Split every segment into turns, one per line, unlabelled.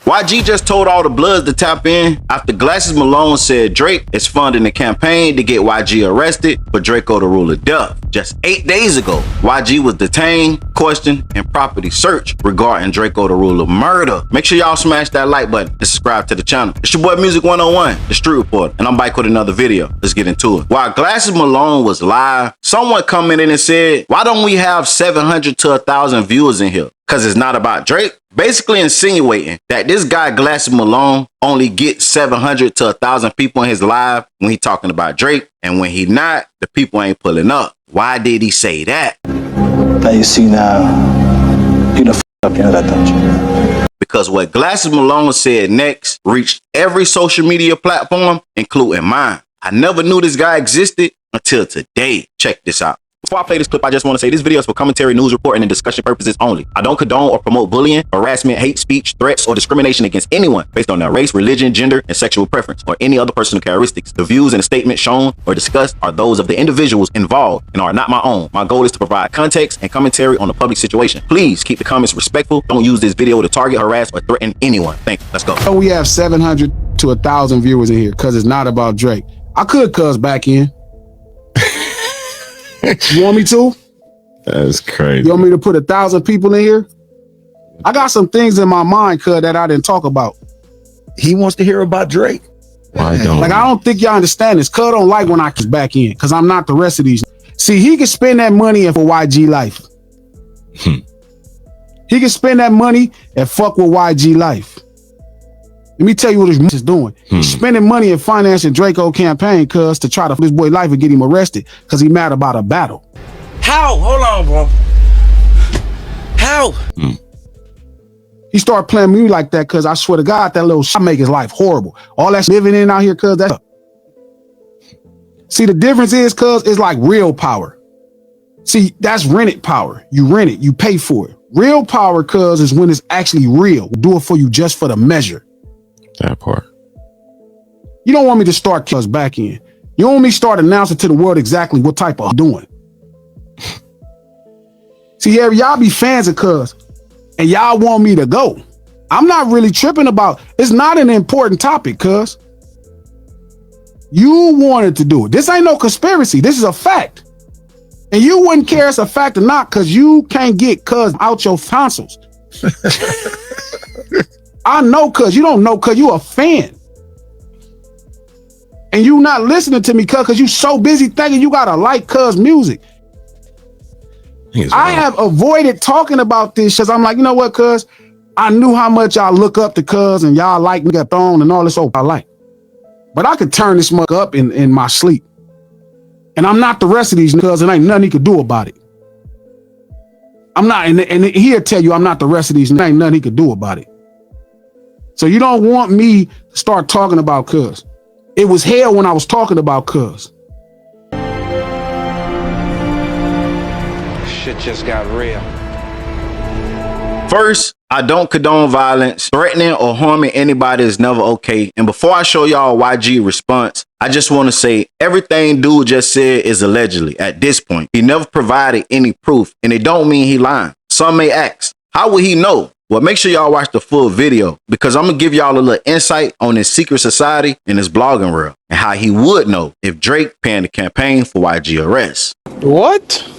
YG just told all the Bloods to tap in after Glasses Malone said Drake is funding the campaign to get YG arrested for Drakeo the Rule of Death. Just 8 days ago, YG was detained, questioned, and property searched regarding Drakeo the Rule of Murder. Make sure y'all smash that like button and subscribe to the channel. It's your boy Music 101, the Street Reporter, and I'm back with another video. Let's get into it. While Glasses Malone was live, someone commented and said, why don't we have 700 to 1,000 viewers in here? Because it's not about Drake. Basically insinuating that this guy Glasses Malone only gets 700 to 1,000 people in his live when he talking about Drake, and when he not, the people ain't pulling up. Why did he say that?
That you see now, you done up, you know that, don't you?
Because what Glasses Malone said next reached every social media platform, including mine. I never knew this guy existed until today. Check this out. Before I play this clip, I just want to say this video is for commentary, news reporting, and discussion purposes only. I don't condone or promote bullying, harassment, hate speech, threats, or discrimination against anyone based on their race, religion, gender, and sexual preference, or any other personal characteristics. The views and the statements shown or discussed are those of the individuals involved and are not my own. My goal is to provide context and commentary on the public situation. Please keep the comments respectful. Don't use this video to target, harass, or threaten anyone. Thank you. Let's go.
So we have 700 to 1,000 viewers in here because it's not about Drake. I could cuz back in. You want me to?
That's crazy.
You want me to put 1,000 people in here? I got some things in my mind, cuz, that I didn't talk about.
He wants to hear about Drake.
Why don't?
Like, I don't think y'all understand this. Cuz don't like when I get back in, because I'm not the rest of these. See, he can spend that money for YG life. He can spend that money and fuck with YG life. Let me tell you what this is doing. He's spending money and financing Drakeo campaign, cuz, to try to this boy life and get him arrested because he mad about a battle.
How? Hold on, bro. How?
He started playing me like that because I swear to God, that little shit make his life horrible. All that living in out here, cuz, that's up. See, the difference is, cuz, it's like real power. See, that's rented power. You rent it, you pay for it. Real power, cuz, is when it's actually real. We'll do it for you just for the measure.
That part.
You don't want me to start cuz back in. You want me to start announcing to the world exactly what type of doing. See, y'all be fans of cuz, and y'all want me to go. I'm not really tripping about, it's not an important topic, cuz. You wanted to do it. This ain't no conspiracy. This is a fact. And you wouldn't care if it's a fact or not, because you can't get cuz out your tonsils. I know, cuz you don't know, cuz you a fan. And you not listening to me, cuz you so busy thinking you gotta like cuz music. I have avoided talking about this because I'm like, you know what, cuz? I knew how much y'all look up to cuz and y'all like Nigga Throne and all this I like. But I could turn this mug up in my sleep. And I'm not the rest of these cuz, and ain't nothing he could do about it. I'm not, and he'll tell you I'm not the rest of these, and ain't nothing he could do about it. So you don't want me to start talking about cuz. It was hell when I was talking about cuz.
Shit just got real.
First, I don't condone violence. Threatening or harming anybody is never okay. And before I show y'all YG response, I just want to say everything dude just said is allegedly at this point. He never provided any proof, and it don't mean he lying. Some may ask, how would he know? Well, make sure y'all watch the full video because I'm going to give y'all a little insight on his secret society and his blogging world and how he would know if Drake paying the campaign for YG arrest.
What?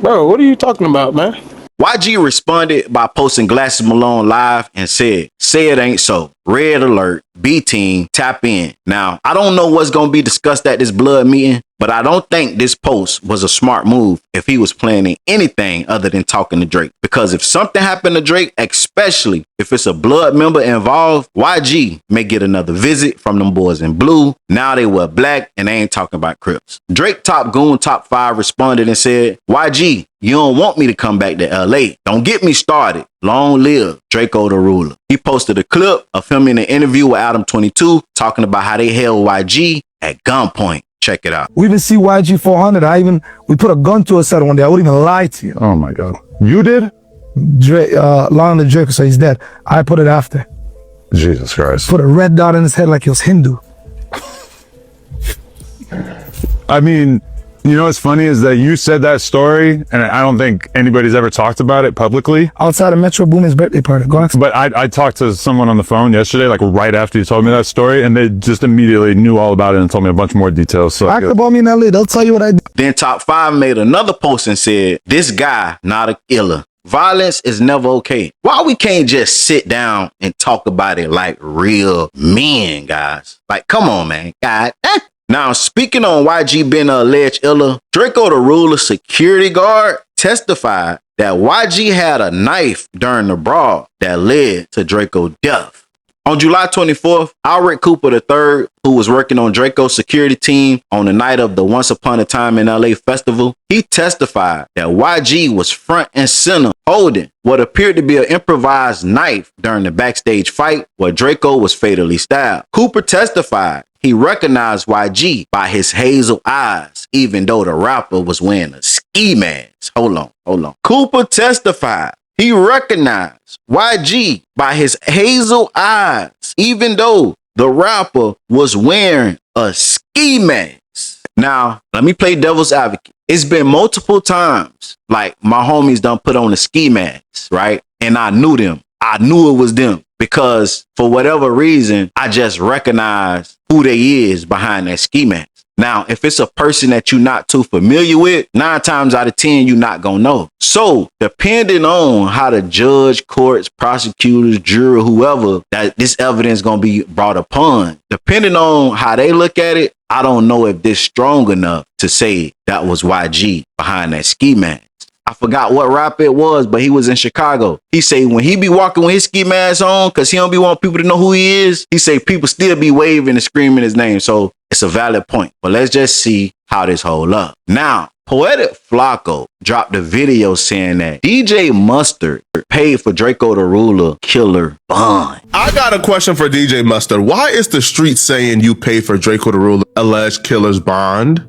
Bro, what are you talking about, man?
YG responded by posting Glasses Malone live and said, say it ain't so. Red alert, B team, tap in. Now, I don't know what's going to be discussed at this blood meeting, but I don't think this post was a smart move if he was planning anything other than talking to Drake. Because if something happened to Drake, especially if it's a blood member involved, YG may get another visit from them boys in blue. Now they wear black and they ain't talking about Crips. Drake Top Goon Top 5 responded and said, YG, you don't want me to come back to LA. Don't get me started. Long live Drakeo the Ruler. He posted a clip of him in an interview with Adam 22 talking about how they held YG at gunpoint. Check it out.
We even see YG 400. We put a gun to his head one day. I wouldn't even lie to you.
Oh my God. You did?
Drake, Long the Drakeo, so he's dead. I put it after.
Jesus Christ.
Put a red dot in his head like he was Hindu.
I mean,
You know what's funny is that you said that story, and I don't think anybody's ever talked about it publicly.
Outside of Metro Boomin's birthday party. Go on.
But I talked to someone on the phone yesterday, like right after you told me that story, and they just immediately knew all about it and told me a bunch more details. So
Act about me in LA. They'll tell you what I did.
Then Top 5 made another post and said, this guy not a killer. Violence is never okay. Why we can't just sit down and talk about it like real men, guys? Like, come on, man. God. Now, speaking on YG being an alleged iller, Drakeo the Ruler security guard testified that YG had a knife during the brawl that led to Drakeo's death. On July 24th, Alric Cooper III, who was working on Drakeo's security team on the night of the Once Upon a Time in LA festival, he testified that YG was front and center holding what appeared to be an improvised knife during the backstage fight where Drakeo was fatally stabbed. Cooper testified he recognized YG by his hazel eyes, even though the rapper was wearing a ski mask. Hold on. Cooper testified he recognized YG by his hazel eyes, even though the rapper was wearing a ski mask. Now, let me play devil's advocate. It's been multiple times, like my homies done put on a ski mask, right? And I knew them. I knew it was them because for whatever reason, I just recognized who they is behind that ski mask. Now, if it's a person that you're not too familiar with, 9 times out of 10, you're not going to know. So depending on how the judge, courts, prosecutors, jury, whoever that this evidence going to be brought upon, depending on how they look at it, I don't know if this strong enough to say that was YG behind that ski mask. I forgot what rap it was, but he was in Chicago. He say when he be walking with his ski mask on, because he don't be want people to know who he is, he say people still be waving and screaming his name. So it's a valid point. But let's just see how this hold up. Now, Poetic Flacco dropped a video saying that DJ Mustard paid for Drakeo the Ruler killer bond.
I got a question for DJ Mustard. Why is the street saying you paid for Drakeo the Ruler alleged killer's bond?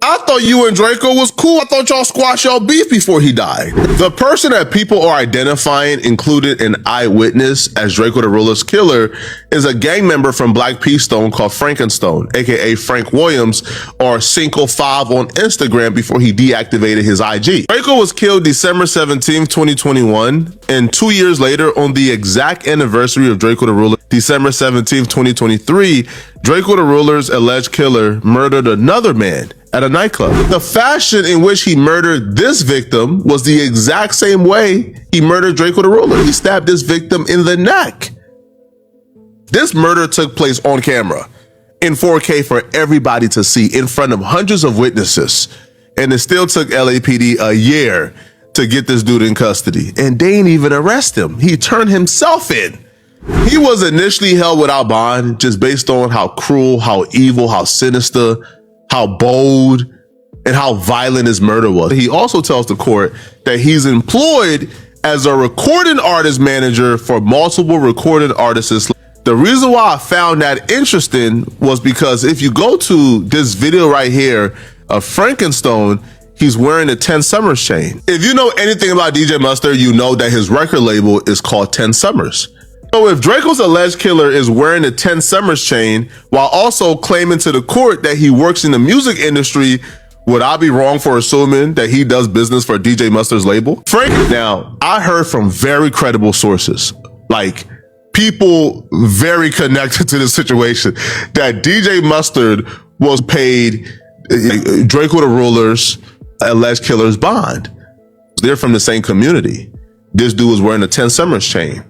I thought you and Drakeo was cool. I thought y'all squashed y'all beef before he died. The person that people are identifying included an eyewitness as Drakeo the Ruler's killer is a gang member from Black Peace Stone called Frankenstone, aka Frank Williams, or Cinco5 on Instagram before he deactivated his IG. Drakeo was killed December 17, 2021, and 2 years later, on the exact anniversary of Drakeo the Ruler, December 17, 2023, Drakeo the Ruler's alleged killer murdered another man at a nightclub. The fashion in which he murdered this victim was the exact same way he murdered Drakeo the Ruler. He stabbed this victim in the neck. This murder took place on camera in 4K for everybody to see in front of hundreds of witnesses. And it still took LAPD a year to get this dude in custody. And they didn't even arrest him. He turned himself in. He was initially held without bond just based on how cruel, how evil, how sinister, how bold, and how violent his murder was. He also tells the court that he's employed as a recording artist manager for multiple recording artists. The reason why I found that interesting was because if you go to this video right here of Frankenstone, he's wearing a 10 Summers chain. If you know anything about DJ Mustard, you know that his record label is called 10 Summers. So if Drakeo's alleged killer is wearing a 10 Summers chain while also claiming to the court that he works in the music industry, would I be wrong for assuming that he does business for DJ Mustard's label? Frank, now, I heard from very credible sources, like people very connected to this situation, that DJ Mustard was paid Drakeo the Ruler's alleged killer's bond. They're from the same community. This dude was wearing a 10 Summers chain.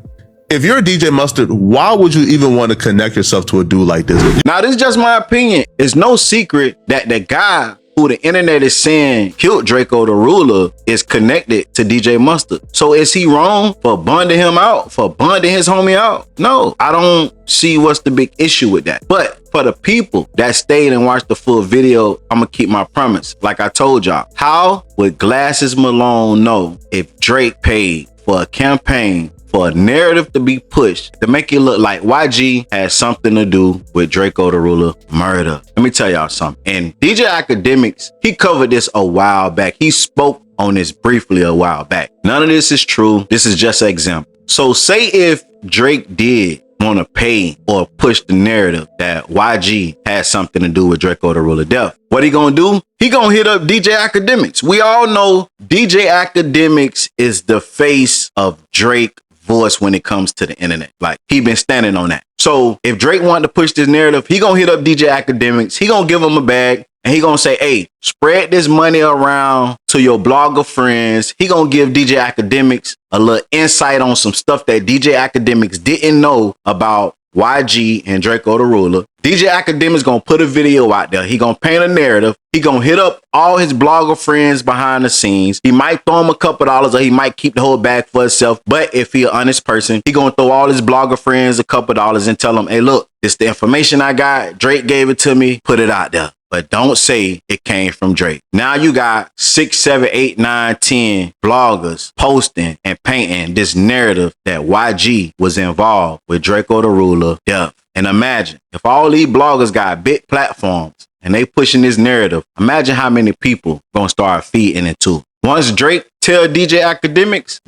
If you're a DJ Mustard, why would you even want to connect yourself to a dude like this?
Now, this is just my opinion. It's no secret that the guy who the internet is saying killed Drakeo the Ruler is connected to DJ Mustard. So is he wrong for bonding him out, for bonding his homie out? No, I don't see what's the big issue with that. But for the people that stayed and watched the full video, I'm gonna keep my promise. Like I told y'all, how would Glasses Malone know if Drake paid for a campaign for a narrative to be pushed to make it look like YG has something to do with Drakeo the Ruler murder? Let me tell y'all something. And DJ Academics, he covered this a while back. He spoke on this briefly a while back. None of this is true. This is just an example. So say if Drake did want to pay or push the narrative that YG has something to do with Drakeo the Ruler Death. What he gonna do? He gonna hit up DJ Academics. We all know DJ Academics is the face of Drake voice when it comes to the internet. Like, he been standing on that. So if Drake wanted to push this narrative, he gonna hit up DJ Academics. He gonna give him a bag and he gonna say, hey, spread this money around to your blogger friends. He gonna give DJ Academics a little insight on some stuff that DJ Academics didn't know about YG and Drakeo the Ruler. DJ Academics gonna put a video out there. He gonna paint a narrative. He gonna hit up all his blogger friends behind the scenes. He might throw him a couple dollars or he might keep the whole bag for himself. But if he an honest person, he gonna throw all his blogger friends a couple dollars and tell them, hey, look, this the information I got. Drake gave it to me. Put it out there. But don't say it came from Drake. Now you got 6, 7, 8, 9, 10 bloggers posting and painting this narrative that YG was involved with Drakeo the Ruler death. And imagine if all these bloggers got big platforms and they pushing this narrative, imagine how many people gonna start feeding it too. Once Drake tell DJ Academics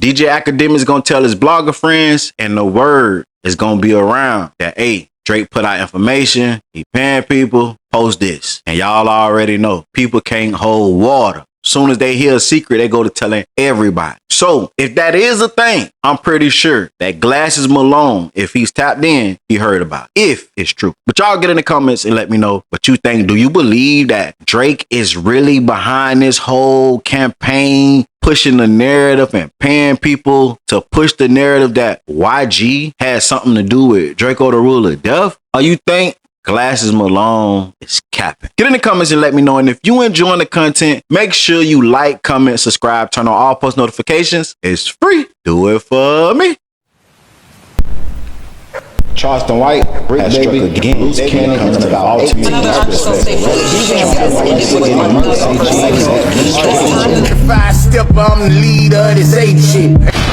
gonna tell his blogger friends, and the word is gonna be around that, hey, Drake put out information, he paying people, post this. And y'all already know, people can't hold water. Soon as they hear a secret, they go to telling everybody. So if that is a thing, I'm pretty sure that Glasses Malone, if he's tapped in, he heard about it, if it's true. But y'all get in the comments and let me know what you think. Do you believe that Drake is really behind this whole campaign, pushing the narrative and paying people to push the narrative that YG has something to do with Drakeo the Ruler death? Or you think Glasses Malone is capping? Get in the comments and let me know. And if you enjoying the content, make sure you like, comment, subscribe, turn on all post notifications. It's free. Do it for me.
Charleston White, Brick Baby, loose cannon comes to all teams.
If I step, I'm the leader of this 8 shit.